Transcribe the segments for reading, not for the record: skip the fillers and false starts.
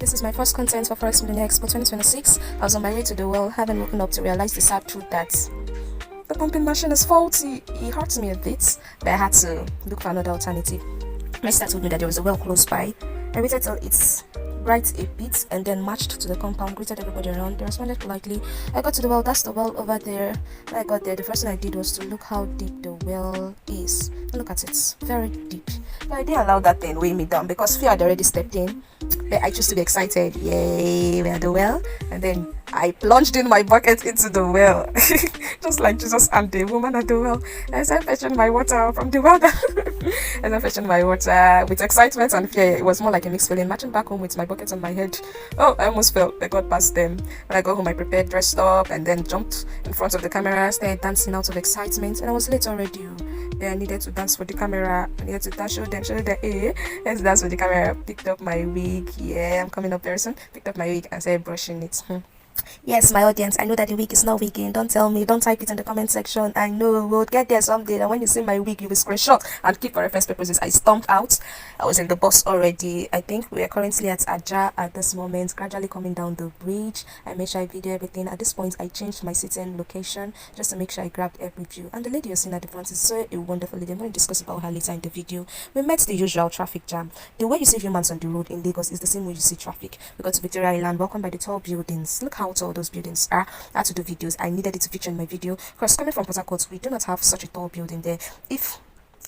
This is my first content for Forex Millionaire Expo 2026. I was on my way to the well, having woken up to realize the sad truth that the pumping machine is faulty. It hurts me a bit, but I had to look for another alternative. My sister told me that there was a well close by. I waited till it's bright a bit and then marched to the compound, greeted everybody around. They responded politely. I got to the well. That's the well over there. When I got there, the first thing I did was to look how deep the well is. Look at it, very deep. But I didn't allow that thing weigh me down because fear had already stepped in. But I chose to be excited. Yay, we're at the well. And then I plunged in my bucket into the well, just like Jesus and the woman at the well. I started fetching my water from the well. I started fetching my water with excitement and fear. It was more like a mixed feeling. Marching back home with my bucket on my head. Oh, I almost fell. I got past them. When I got home, I prepared, dressed up, and then jumped in front of the camera, started dancing out of excitement. And I was late already. Then I needed to dance for the camera. I needed to dance, show them, hey, let's dance for the camera. Picked up my wig. Yeah, I'm coming up very soon. Picked up my wig and started brushing it. Yes, my audience, I know that the wig is not wigging. Don't tell me, don't type it in the comment section. I know we'll get there someday. And when you see my wig, you will screenshot and keep for reference purposes. I stomped out. I was in the bus already. I think we are currently at Aja at this moment, gradually coming down the bridge. I made sure I video everything. At this point, I changed my sitting location just to make sure I grabbed every view. And the lady you're seeing at the front is so a wonderful lady. I'm going to discuss about her later in the video. We met the usual traffic jam. The way you see humans on the road in Lagos is the same way you see traffic. We got to Victoria Island, welcome by the tall buildings. Look how tall those buildings are. I had to do videos. I needed it to feature in my video because coming from Port Harcourt, we do not have such a tall building there. If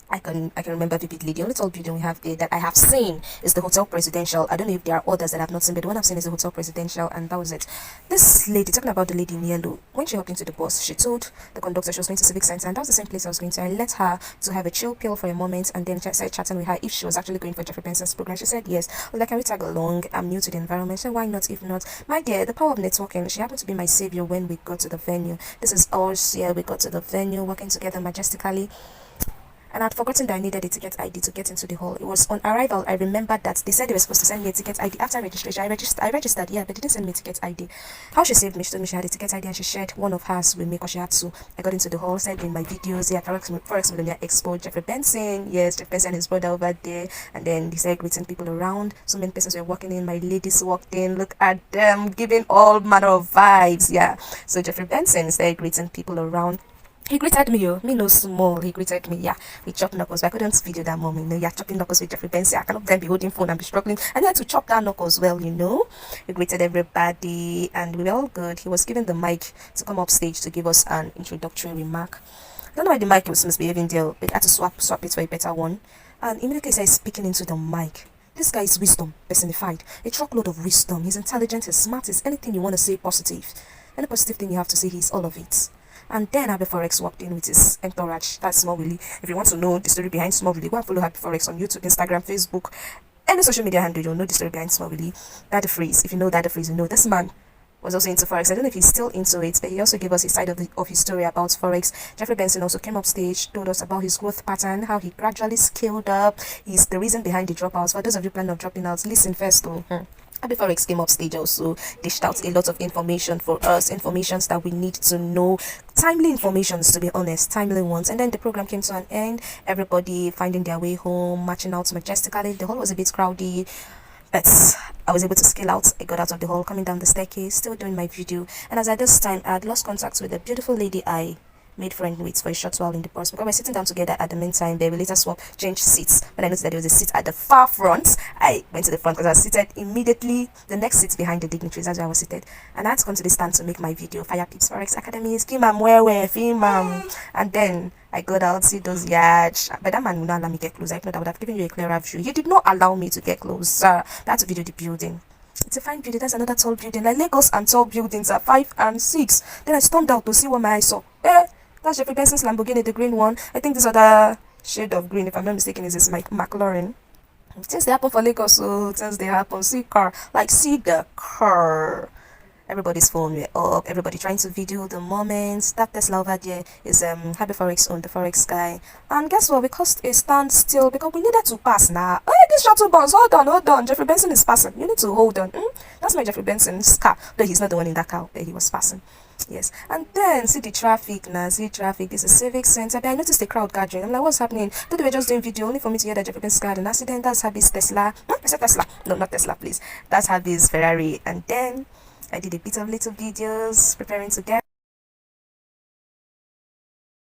I can remember vividly, the only tall building we have there that I have seen is the Hotel Presidential. I don't know if there are others that I have not seen, but the one I've seen is the Hotel Presidential, and that was it. This lady, talking about the lady in yellow, when she hopped into the bus, she told the conductor she was going to Civic Center, and that was the same place I was going to. I let her to have a chill pill for a moment, and then started chatting with her if she was actually going for Jeffery Benson's program. She said yes. I was like, can we tag along? I'm new to the environment. So why not? If not, my dear, the power of networking. She happened to be my savior when we got to the venue. This is us. Yeah, we got to the venue, working together majestically. And I'd forgotten that I needed a ticket ID to get into the hall. It was on arrival, I remembered that they said they were supposed to send me a ticket ID after registration. I registered, yeah, but they didn't send me a ticket ID. How she saved me, she told me she had a ticket ID and she shared one of hers with me because she had to. I got into the hall, said in my videos, yeah, Forex Millionaire Expo, Jeffery Benson, yes, Jeffery Benson and his brother over there. And then they started greeting people around. So many persons were walking in, my ladies walked in, look at them, giving all manner of vibes, yeah. So Jeffery Benson started greeting people around. He greeted me, me no small. He greeted me, yeah. We chopped knuckles. But I couldn't video that moment, yeah, chopping knuckles with Jeffery Benson. I cannot then be holding phone and be struggling. And then to chop that knuckles well, We greeted everybody and we were all good. He was given the mic to come up stage to give us an introductory remark. I don't know why the mic was misbehaving there, but I had to swap it for a better one. And immediately he started speaking into the mic. This guy is wisdom personified. A truckload of wisdom. He's intelligent, he's smart, he's anything you want to say positive. Any positive thing you have to say, he's all of it. And then Habby Forex walked in with his entourage. That's Small Willie. If you want to know the story behind Small Willie, go and follow Habby Forex on YouTube, Instagram, Facebook, any social media handle. You'll know the story behind Small Willie. Daddy Freeze. If you know Daddy Freeze, you know this man was also into Forex. I don't know if he's still into it, but he also gave us his side of his story about Forex. Jeffery Benson also came up stage, told us about his growth pattern, how he gradually scaled up. He's the reason behind the dropouts. For those of you planning on dropping out, listen first though. Habby Forex came up stage also, dished out a lot of information for us, informations that we need to know, timely informations to be honest, timely ones. And then the program came to an end, everybody finding their way home, marching out majestically. The hall was a bit crowded, but I was able to scale out. I got out of the hall, coming down the staircase, still doing my video. And as at this time, I had lost contact with the beautiful lady I made friend with for a short while in the bus because we're sitting down together at the meantime. They will later change seats. When I noticed that there was a seat at the far front, I went to the front because I was seated immediately the next seat behind the dignitaries. That's where I was seated. And I had to come to the stand to make my video. Fire Peeps Forex Academy, Kimam, where, Fimam. And then I got out, see those yachts. But that man would not allow me to get closer. If not, I would have given you a clearer view. He did not allow me to get closer. I had to video the building. It's a fine building. That's another tall building. Like Lagos and tall buildings are 5 and 6. Then I stormed out to see what my eyes saw. That's Jeffery Benson's Lamborghini, the green one. I think this other shade of green, if I'm not mistaken, is this McLaren. Things they happen for Lagos, so things they happen. See car, like see the car. Everybody's phone were up. Everybody trying to video the moments. That Tesla over there is Habby Forex on the Forex guy. And guess what? We caused a standstill because we needed to pass now. Hey, this shuttle bus, hold on. Jeffery Benson is passing. You need to hold on. That's my Jeffery Benson's car. Though he's not the one in that car, but he was passing. Yes, and then see the traffic now. See traffic. This is a civic center. Then I noticed the crowd gathering. I'm like, what's happening? Thought they were just doing video only for me to hear that Jeffery Benson had an accident. That's Habby's Tesla. I said Tesla. No, not Tesla, please. That's Habby's Ferrari. And then I did a bit of little videos preparing to get.